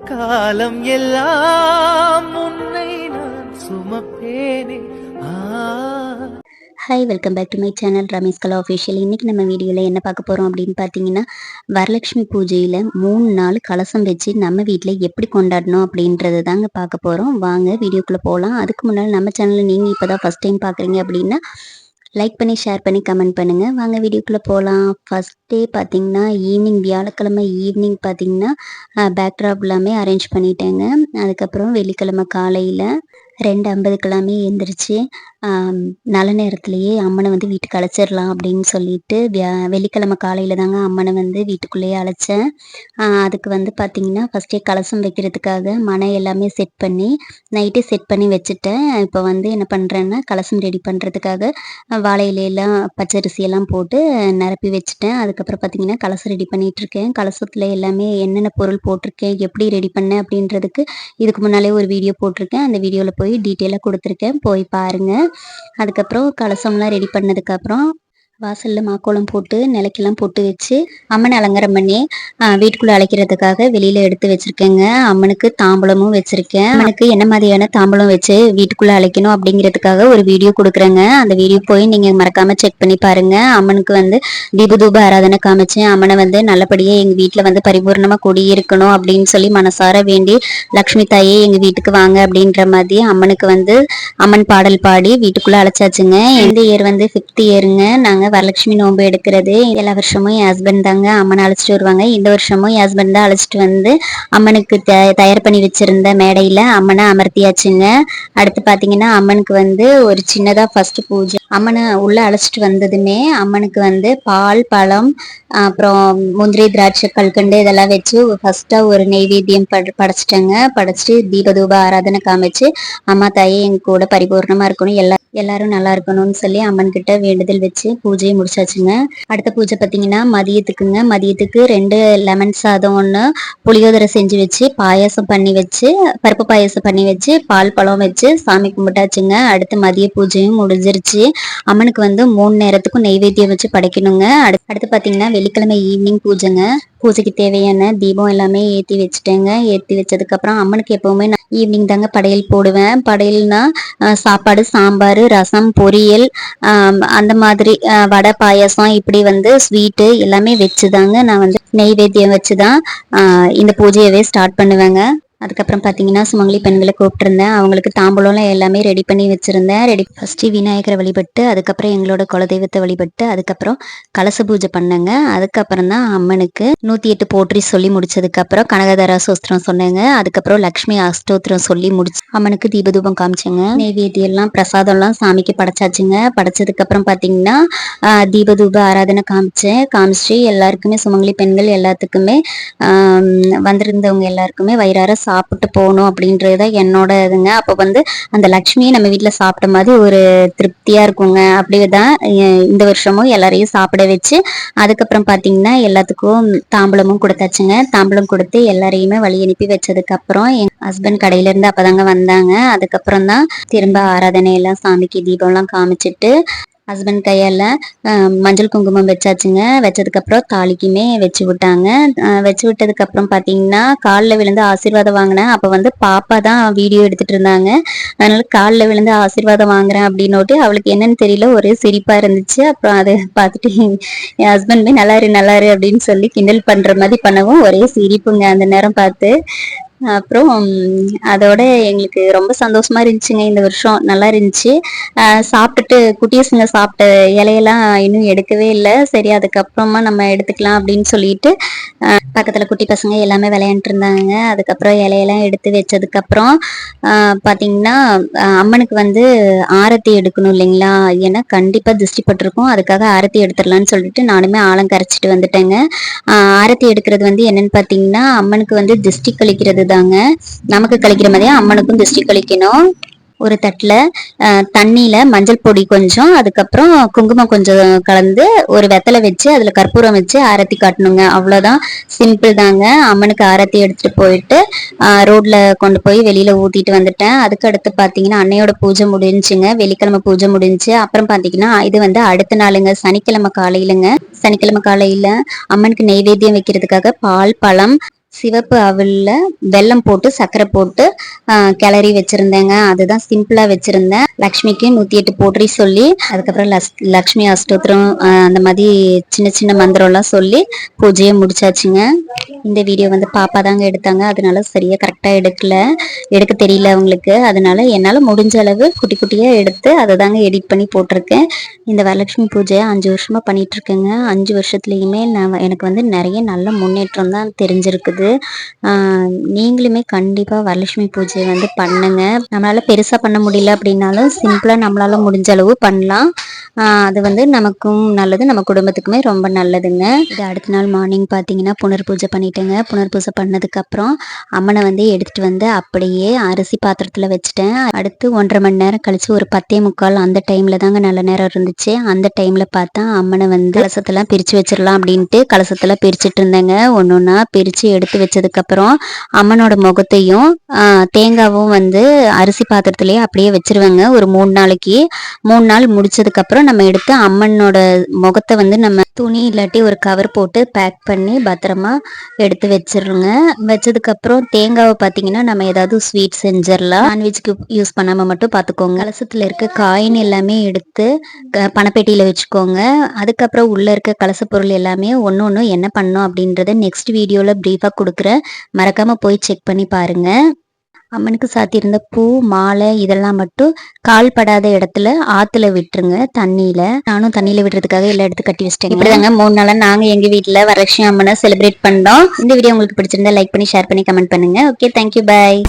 காலம் எல்லாம் உன்னை நான் சுமப்பேனே. Hi, welcome back to my channel Ramesh Kala official. இன்றைக்கி நம்ம வீடியோவில் என்ன பார்க்க போகிறோம் அப்படின்னு பார்த்தீங்கன்னா, வரலட்சுமி பூஜையில் 3 நாள் கலசம் வச்சு நம்ம வீட்டில் எப்படி கொண்டாடணும் அப்படின்றது தாங்க பார்க்க போகிறோம். வாங்க வீடியோக்குள்ளே போகலாம். அதுக்கு முன்னாடி நம்ம சேனலில் நீங்கள் இப்போ தான் ஃபஸ்ட் டைம் பார்க்குறீங்க அப்படின்னா லைக் பண்ணி, ஷேர் பண்ணி, கமெண்ட் பண்ணுங்கள். வாங்க வீடியோக்குள்ளே போகலாம். ஃபஸ்ட் டே பார்த்திங்கன்னா ஈவினிங், வியாழக்கிழமை ஈவினிங் பார்த்திங்கன்னா பேக்ட்ராப் எல்லாமே அரேஞ்ச் பண்ணிட்டேங்க. அதுக்கப்புறம் வெள்ளிக்கிழமை காலையில் 2:50க்கெல்லாமே எழுந்திரிச்சு நல்ல நேரத்துலேயே அம்மனை வந்து வீட்டுக்கு அழைச்சிடலாம் அப்படின்னு சொல்லிட்டு வெள்ளிக்கிழமை காலையில் தாங்க அம்மனை வந்து வீட்டுக்குள்ளேயே அழைச்சேன். அதுக்கு வந்து பார்த்திங்கன்னா ஃபஸ்ட்டே கலசம் வைக்கிறதுக்காக மனை எல்லாமே செட் பண்ணி நைட்டே செட் பண்ணி வச்சுட்டேன். இப்போ வந்து என்ன பண்ணுறேன்னா, கலசம் ரெடி பண்ணுறதுக்காக வாழை இலையெல்லாம் பச்சரிசியெல்லாம் போட்டு நிரப்பி வச்சுட்டேன். அதுக்கப்புறம் பார்த்திங்கன்னா கலசம் ரெடி பண்ணிகிட்ருக்கேன். கலசத்தில் எல்லாமே என்னென்ன பொருள் போட்டிருக்கேன், எப்படி ரெடி பண்ணேன் அப்படின்றதுக்கு இதுக்கு முன்னாலே ஒரு வீடியோ போட்டிருக்கேன். அந்த வீடியோவில் போய் டீட்டெயிலாக கொடுத்துருக்கேன், போய் பாருங்கள். அதுக்கப்புறம் கலசம்லாம் ரெடி பண்ணதுக்கப்புறம் வாசலில் மாக்கோளம் போட்டு நிலைக்கெல்லாம் போட்டு வச்சு அம்மனை அலங்காரம் பண்ணி வீட்டுக்குள்ளே அழைக்கிறதுக்காக வெளியில் எடுத்து வச்சுருக்கேங்க. அம்மனுக்கு தாம்பூலமும் வச்சுருக்கேன். அம்மனுக்கு என்ன மாதிரியான தாம்பூலம் வச்சு வீட்டுக்குள்ளே அழைக்கணும் அப்படிங்கிறதுக்காக ஒரு வீடியோ கொடுக்குறேங்க. அந்த வீடியோ போய் நீங்கள் மறக்காமல் செக் பண்ணி பாருங்கள். அம்மனுக்கு வந்து தீபதூப ஆராதனை காமிச்சேன். அம்மனை வந்து நல்லபடியாக எங்கள் வீட்டில் வந்து பரிபூர்ணமாக குடியிருக்கணும் அப்படின்னு சொல்லி மனசார வேண்டி, லக்ஷ்மி தாயே எங்கள் வீட்டுக்கு வாங்க அப்படின்ற மாதிரி அம்மனுக்கு வந்து அம்மன் பாடல் பாடி வீட்டுக்குள்ளே அழைச்சாச்சுங்க. இந்த இயர் வந்து 5th இயருங்க. நாங்கள் வரலட்சுமி நோன்பு எடுக்கிறது. எல்லா வருஷமும் என் ஹஸ்பண்ட் தாங்க அம்மனை அழைச்சிட்டு வருவாங்க. இந்த வருஷமும் என் ஹஸ்பண்ட் தான் அழைச்சிட்டு வந்து அம்மனுக்கு தயார் பண்ணி வச்சிருந்த மேடையில அம்மனை அமர்த்தியாச்சுங்க. அடுத்து பாத்தீங்கன்னா அம்மனுக்கு வந்து ஒரு சின்னதா ஃபர்ஸ்ட் பூஜை. அம்மனை உள்ள அழைச்சிட்டு வந்ததுமே அம்மனுக்கு வந்து பால், பழம், அப்புறம் முந்திரி, திராட்சை, கல்கண்டு இதெல்லாம் வச்சு ஃபர்ஸ்டா ஒரு நெய்வேத்தியம் படைச்சிட்டேங்க. படைச்சிட்டு தீபதூப ஆராதனை காமிச்சு, அம்மா தாயே எங்க கூட பரிபூர்ணமா இருக்கணும், எல்லாரும் நல்லா இருக்கணும்னு சொல்லி அம்மன் கிட்ட வேண்டுதல் வச்சு பூஜையை முடிச்சாச்சுங்க. அடுத்த பூஜை பார்த்தீங்கன்னா மதியத்துக்குங்க. மதியத்துக்கு 2 லெமன் சாதம், 1 புளியோதரை செஞ்சு வச்சு, பாயாசம் பண்ணி வச்சு, பருப்பு பாயாசம் பண்ணி வச்சு, பால் பழம் வச்சு சாமி கும்பிட்டாச்சுங்க. அடுத்து மதிய பூஜையும் முடிஞ்சிருச்சு. அம்மனுக்கு வந்து 3 நேரத்துக்கும் நெய்வேத்தியம் வச்சு படைக்கணுங்க. அடுத்து பார்த்தீங்கன்னா வெள்ளிக்கிழமை ஈவினிங் பூஜைங்க. பூஜைக்கு தேவையான தீபம் எல்லாமே ஏற்றி வச்சுட்டேங்க. ஏற்றி வச்சதுக்கப்புறம் அம்மனுக்கு எப்போவுமே நான் ஈவினிங் தாங்க படையல் போடுவேன். படையல்னா சாப்பாடு, சாம்பார், ரசம், பொரியல், அந்த மாதிரி வடை, பாயாசம், இப்படி வந்து ஸ்வீட்டு எல்லாமே வச்சுதாங்க நான் வந்து நெய்வேத்தியம் வச்சுதான் இந்த பூஜையவே ஸ்டார்ட் பண்ணுவேங்க. அதுக்கப்புறம் பார்த்தீங்கன்னா சுமங்கலி பெண்களை கூப்பிட்டுருந்தேன். அவங்களுக்கு தாம்பூலம்லாம் எல்லாமே ரெடி பண்ணி வச்சுருந்தேன். ஃபஸ்ட்டு விநாயகரை வழிபட்டு, அதுக்கப்புறம் எங்களோட குலதெய்வத்தை வழிபட்டு, அதுக்கப்புறம் கலச பூஜை பண்ணேங்க. அதுக்கப்புறம் தான் அம்மனுக்கு 108 போற்றி சொல்லி முடிச்சதுக்கப்புறம் கனகதாரா சோஸ்திரம் சொன்னேங்க. அதுக்கப்புறம் லக்ஷ்மி அஷ்டோத்திரம் சொல்லி முடிச்சு அம்மனுக்கு தீபதூபம் காமிச்சேங்க. நெய்வேத்தியெல்லாம் பிரசாதம்லாம் சாமிக்கு படைச்சாச்சுங்க. படைச்சதுக்கப்புறம் பார்த்தீங்கன்னா தீபதூப ஆராதனை காமிச்சு எல்லாருக்குமே, சுமங்கலி பெண்கள் எல்லாத்துக்குமே, வந்திருந்தவங்க எல்லாருக்குமே வயிறார சாப்பிட்டு போகணும் அப்படின்றது தான் என்னோட இதுங்க. அப்போ வந்து அந்த லக்ஷ்மியை நம்ம வீட்டில் சாப்பிட்ட மாதிரி ஒரு திருப்தியாக இருக்குங்க. அப்படியே தான் இந்த வருஷமும் எல்லாரையும் சாப்பிட வச்சு, அதுக்கப்புறம் பார்த்தீங்கன்னா எல்லாத்துக்கும் தாம்பூலமும் கொடுத்தாச்சுங்க. தாம்பூலம் கொடுத்து எல்லாரையுமே வழி அனுப்பி வச்சதுக்கப்புறம் என் ஹஸ்பண்ட் கடையிலேருந்து அப்போதாங்க வந்தாங்க. அதுக்கப்புறம் தான் திரும்ப ஆராதனையெல்லாம் சாமிக்கு தீபம்லாம் காமிச்சிட்டு ஹஸ்பண்ட் கையால் மஞ்சள் குங்குமம் வச்சாச்சுங்க. வச்சதுக்கப்புறம் தாலிக்குமே வச்சு விட்டாங்க. வச்சு விட்டதுக்கப்புறம் பார்த்தீங்கன்னா காலில் விழுந்து ஆசீர்வாதம் வாங்கினேன். அப்போ வந்து பாப்பா தான் வீடியோ எடுத்துகிட்டு இருந்தாங்க. அதனால காலில் விழுந்து ஆசீர்வாதம் வாங்குறேன் அப்படின்னோட்டு அவளுக்கு என்னன்னு தெரியல, ஒரே சிரிப்பாக இருந்துச்சு. அப்புறம் அதை பார்த்துட்டு என் ஹஸ்பண்டுமே நல்லாரு அப்படின்னு சொல்லி கிண்டல் பண்ணுற மாதிரி பண்ணவும் ஒரே சிரிப்புங்க அந்த நேரம் பார்த்து. அப்புறம் அதோட எங்களுக்கு ரொம்ப சந்தோஷமா இருந்துச்சுங்க. இந்த வருஷம் நல்லா இருந்துச்சு. சாப்பிட்டுட்டு குட்டீஸுங்க சாப்பிட்ட இலையெல்லாம் இன்னும் எடுக்கவே இல்லை. சரி, அதுக்கப்புறமா நம்ம எடுத்துக்கலாம் அப்படின்னு சொல்லிட்டு பக்கத்தில் குட்டி பசங்க எல்லாமே விளையாண்டுட்டு இருந்தாங்க. அதுக்கப்புறம் இலையெல்லாம் எடுத்து வச்சதுக்கப்புறம் பார்த்தீங்கன்னா அம்மனுக்கு வந்து ஆரத்தி எடுக்கணும் இல்லைங்களா, ஏன்னா கண்டிப்பாக திருஷ்டி பட்டிருக்கும். அதுக்காக ஆரத்தி எடுத்துடலான்னு சொல்லிட்டு நானுமே ஆழம் கரைச்சிட்டு வந்துட்டேங்க. ஆரத்தி எடுக்கிறது வந்து என்னன்னு பார்த்தீங்கன்னா அம்மனுக்கு வந்து திருஷ்டி கழிக்கிறது தாங்க. நமக்கு கழிக்கிற மாதிரியே அம்மனுக்கும் திருஷ்டி கழிக்கணும். ஒரு தட்டில் தண்ணியில் மஞ்சள் பொடி கொஞ்சம், அதுக்கப்புறம் குங்குமம் கொஞ்சம் கலந்து ஒரு வெத்தலை வச்சு அதில் கற்பூரம் வச்சு ஆரத்தி காட்டணுங்க. அவ்வளோதான், சிம்பிள் தாங்க. அம்மனுக்கு ஆரத்தி எடுத்துகிட்டு போயிட்டு ரோட்டில் கொண்டு போய் வெளியில் ஊற்றிட்டு வந்துட்டேன். அதுக்கு அடுத்து பார்த்தீங்கன்னா அன்னையோட பூஜை முடிஞ்சுங்க. வெள்ளிக்கிழமை பூஜை முடிஞ்சு அப்புறம் பார்த்தீங்கன்னா இது வந்து அடுத்த நாளுங்க, சனிக்கிழமை காலையிலங்க. சனிக்கிழமை காலையில் அம்மனுக்கு நெய்வேத்தியம் வைக்கிறதுக்காக பால், பழம், சிவப்பு அவல்ல வெல்லம் போட்டு சர்க்கரை போட்டு கிளறி வச்சிருந்தேங்க. அதுதான் சிம்பிளா வச்சிருந்தேன். லக்ஷ்மிக்கு 108 போற்றி சொல்லி அதுக்கப்புறம் லக்ஷ்மி அஷ்டோத்திரம் அந்த மாதிரி சின்ன சின்ன மந்திரம் எல்லாம் சொல்லி பூஜையை முடிச்சாச்சுங்க. இந்த வீடியோ வந்து பாப்பா தாங்க எடுத்தாங்க, அதனால சரியா கரெக்டா எடுக்க தெரியல அவங்களுக்கு. அதனால என்னால முடிஞ்ச அளவு குட்டி குட்டியா எடுத்து அதை தாங்க எடிட் பண்ணி போட்டிருக்கேன். இந்த வரலட்சுமி பூஜையை 5 வருஷமா பண்ணிட்டு இருக்கேங்க. 5 வருஷத்துலயுமே எனக்கு வந்து நிறைய நல்ல முன்னேற்றம் தான் தெரிஞ்சிருக்குது. நீங்களுமே கண்டிப்பா வரலட்சுமி பூஜையை வந்து பண்ணுங்க. நம்மளால பெருசா பண்ண முடியல அப்படின்னாலும் சிம்பிளா நம்மளால முடிஞ்ச அளவு பண்ணலாம். அது வந்து நமக்கும் நல்லது, நம்ம குடும்பத்துக்குமே ரொம்ப நல்லதுங்க. இது அடுத்த நாள் மார்னிங் பார்த்தீங்கன்னா புனர் பூஜை பண்ணிட்டேங்க. புனர் பூஜை பண்ணதுக்கு அப்புறம் அம்மனை வந்து எடுத்துட்டு வந்து அப்படியே அரிசி பாத்திரத்துல வச்சுட்டேன். அடுத்து 1.5 மணி நேரம் கழிச்சு ஒரு 10:45 அந்த டைம்ல தாங்க நல்ல நேரம் இருந்துச்சு. அந்த டைம்ல பார்த்தா அம்மனை வந்து கலசத்தெல்லாம் பிரிச்சு வச்சிடலாம் அப்படின்ட்டு கலசத்தெல்லாம் பிரிச்சுட்டு இருந்தேங்க. ஒன்னொன்னா பிரிச்சு எடுத்து வச்சதுக்கு அப்புறம் அம்மனோட முகத்தையும் தேங்காவும் வந்து அரிசி பாத்திரத்திலேயே அப்படியே வச்சிருவேங்க ஒரு 3 நாளைக்கு. 3 நாள் முடிச்சதுக்கு அப்புறம் நம்ம எடுத்து அம்மனோட முகத்தை வந்து நம்ம துணி இல்லாட்டி ஒரு கவர் போட்டு பேக் பண்ணி பத்திரமா எடுத்து வச்சிருங்க. வச்சதுக்கு அப்புறம் தேங்காவை பார்த்தீங்கன்னா நம்ம ஏதாவது ஸ்வீட் செஞ்சிடலாம். நான்வெஜ்க்கு யூஸ் பண்ணாம மட்டும் பார்த்துக்கோங்க. கலசத்துல இருக்க காயின் எல்லாமே எடுத்து பணப்பெட்டியில வச்சுக்கோங்க. அதுக்கப்புறம் உள்ள இருக்க கலச பொருள் எல்லாமே ஒன்று என்ன பண்ணோம் அப்படின்றத நெக்ஸ்ட் வீடியோல பிரீஃபா கொடுக்குறேன். மறக்காம போய் செக் பண்ணி பாருங்க. அம்மனுக்கு சாத்தியிருந்த பூ மாலை இதெல்லாம் மட்டும் கால் படாத இடத்துல ஆத்துல விட்டுருங்க தண்ணியில. நானும் தண்ணியில விடுறதுக்காக எல்லா இடத்துக்கும் கட்டி வச்சிட்டேன். இப்படிதாங்க 3 நாளா நாங்க எங்க வீட்டுல வரலட்சுமி அம்மனை செலிப்ரேட் பண்ணோம். இந்த வீடியோ உங்களுக்கு பிடிச்சிருந்தா லைக் பண்ணி ஷேர் பண்ணி கமெண்ட் பண்ணுங்க. ஓகே, தேங்க்யூ, பாய்.